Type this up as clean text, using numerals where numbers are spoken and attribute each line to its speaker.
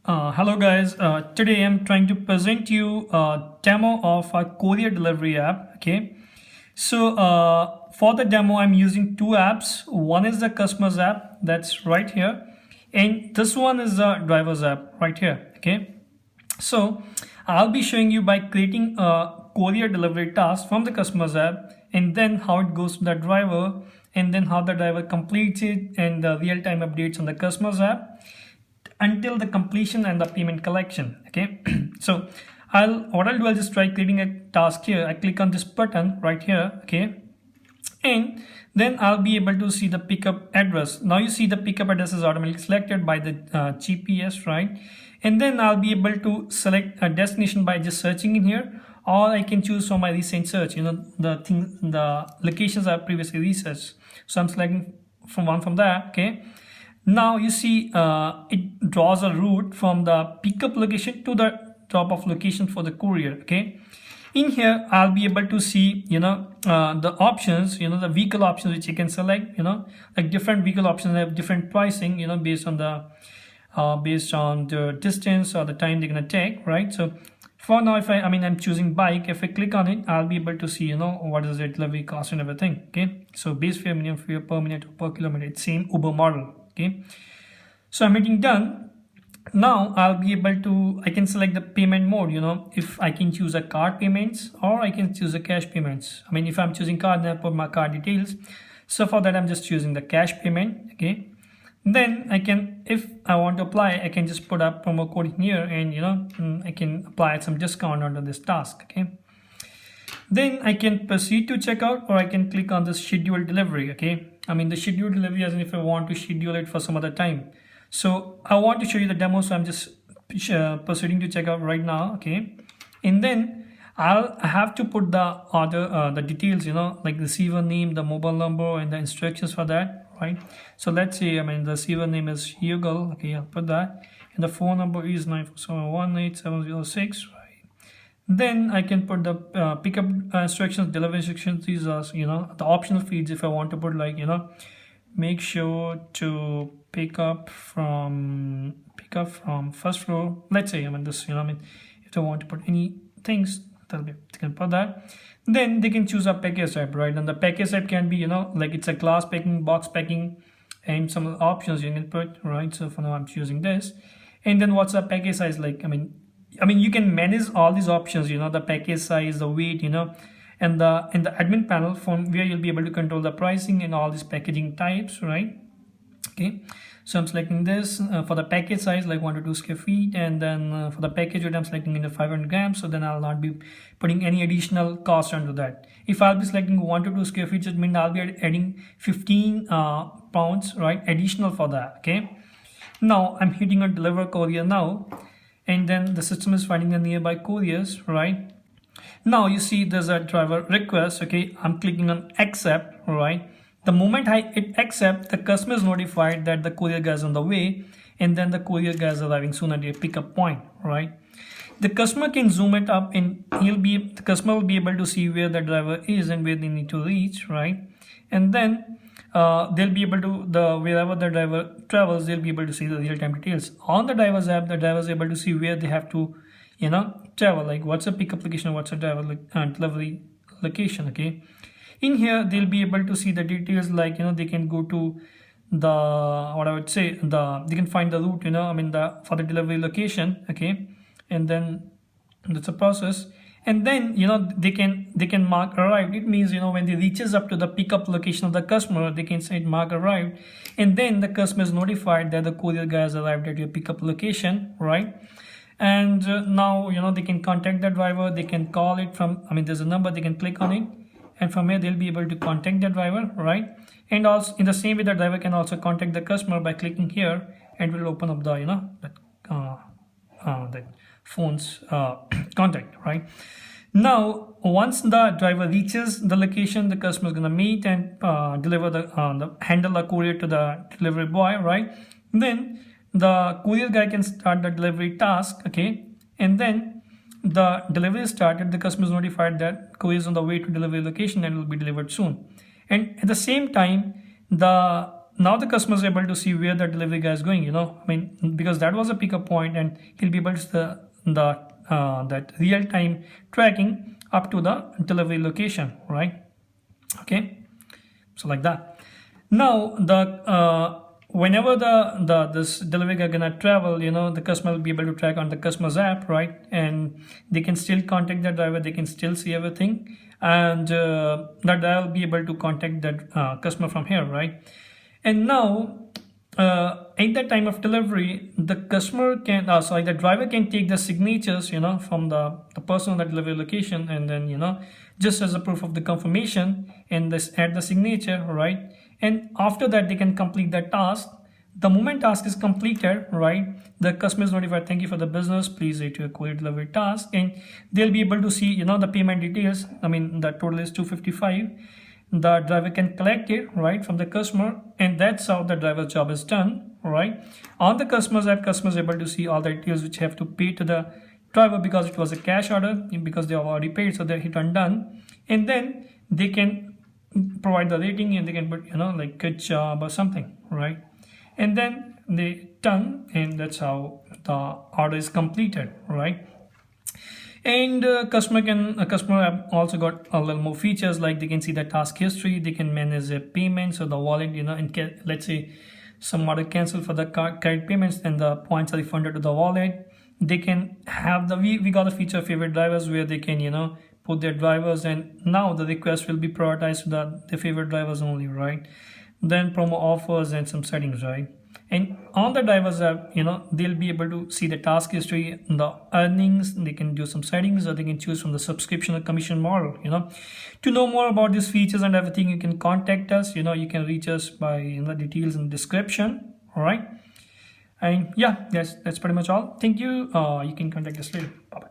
Speaker 1: Hello guys, today I'm trying to present you a demo of a courier delivery app. Okay, so for the demo I'm using two apps. One is the customers app, that's right here, and this one is the drivers app right here. Okay, so I'll be showing you by creating a courier delivery task from the customers app, and then how it goes to the driver, and then how the driver completes it, and the real-time updates on the customers app until the completion and the payment collection. Okay, so I'll just try creating a task here. I click on this button right here. Okay, and then I'll be able to see the pickup address. Now you see the pickup address is automatically selected by the GPS, right? And then I'll be able to select a destination by just searching in here, or I can choose from my recent search, the locations I previously researched. So I'm selecting from there. Okay, now you see it draws a route from the pickup location to the drop off location for the courier. Okay, in here I'll be able to see the options, the vehicle options which you can select. Like different vehicle options have different pricing, based on the distance or the time they're gonna take, right? So for now, if I'm choosing bike. If I click on it, I'll be able to see what is the delivery cost and everything. Okay, so base fare, minimum fare, per minute or per kilometer, it's same Uber model. Okay, so I'm hitting done. Now I can select the payment mode. If I can choose a card payments or I can choose a cash payments. If I'm choosing card, then I put my card details. So for that, I'm just choosing the cash payment. Okay, then if I want to apply, I can just put a promo code in here, and I can apply some discount under this task. Okay, then I can proceed to checkout, or I can click on this schedule delivery. Okay, the schedule delivery as in if I want to schedule it for some other time. So I want to show you the demo, so I'm just proceeding to checkout right now. Okay, and then I have to put the order, the details, like receiver name, the mobile number, and the instructions for that. Right, so let's say the receiver name is Hugo. Okay, I'll put that, and the phone number is 947187006. Right, then I can put the pickup instructions, delivery instructions. These are the optional feeds. If I want to put like make sure to pick up from first floor. Let's say if I want to put any things, they can put that. Then they can choose a package type, right? And the package type can be like it's a glass packing, box packing, and some options you can put, right? So for now I'm choosing this. And then what's the package size like? You can manage all these options, the package size, the weight, and the admin panel from where you'll be able to control the pricing and all these packaging types, right? Okay, so I'm selecting this for the package size, like 1 to 2 square feet, and then for the package weight I'm selecting in the 500 grams. So then I'll not be putting any additional cost onto that. If I'll be selecting 1 to 2 square feet, it means I'll be adding 15 pounds, right, additional for that. Okay, now I'm hitting on deliver courier now, and then the system is finding the nearby couriers, right? Now you see there's a driver request. Okay, I'm clicking on accept, right? The moment I hit accept, the customer is notified that the courier guy is on the way, and then the courier guy is arriving soon at your pickup point, right? The customer can zoom it up, and the customer will be able to see where the driver is and where they need to reach, right? And then they'll be able to wherever the driver travels, they'll be able to see the real-time details. On the driver's app, the driver is able to see where they have to travel, like what's the pickup location, what's the driver delivery location. Okay, in here they'll be able to see the details, like they can go to they can find the route, for the delivery location. Okay, and then that's a process, and then they can mark arrived. It means when they reaches up to the pickup location of the customer, they can say mark arrived, and then the customer is notified that the courier guy has arrived at your pickup location, right? And now they can contact the driver. They can call it from there's a number, they can click on it, and from here they'll be able to contact the driver, right? And also in the same way, the driver can also contact the customer by clicking here, and will open up the that phone's contact, right? Now once the driver reaches the location, the customer is going to meet and deliver handle the courier to the delivery boy, right? Then the courier guy can start the delivery task. Okay, and then the delivery is started, the customer is notified that courier is on the way to delivery location and will be delivered soon. And at the same time, the now the customer is able to see where the delivery guy is going, you know, I mean, because that was a pickup point, and he'll be able to see that real-time tracking up to the delivery location, right? Okay, so like that. Now the whenever this delivery guy gonna travel, you know, the customer will be able to track on the customer's app, right? And they can still contact the driver, they can still see everything, and the driver will be able to contact that customer from here, right? And now at the time of delivery, the customer can the driver can take the signatures, you know, from the person on the delivery location, and then, you know, just as a proof of the confirmation, and this add the signature, right? And after that, they can complete that task. The moment task is completed, right, the customer is notified, thank you for the business, please rate your courier delivery task, and they'll be able to see, you know, the payment details. I mean, the total is 255. The driver can collect it, right, from the customer, and that's how the driver's job is done, right? On the customer's app, customer is able to see all the details which have to pay to the driver, because it was a cash order, because they have already paid, so they hit on done, and then they can provide the rating, and they can put, you know, like good job or something, right? And then they done, and that's how the order is completed, right? And customer app also got a little more features, like they can see the task history, they can manage their payments, or the wallet, you know, and let's say some order cancel for the credit payments, and the points are refunded to the wallet. They can have we got a feature of favorite drivers, where they can, you know, put their drivers, and now the request will be prioritized to the favorite drivers only, right? Then promo offers and some settings, right? And on the drivers app, you know, they'll be able to see the task history, the earnings, they can do some settings, or they can choose from the subscription or commission model, you know. To know more about these features and everything, you can contact us, you know, you can reach us by, you know, details in the description, all right? And yeah, that's pretty much all. Thank you. You can contact us later. Bye-bye.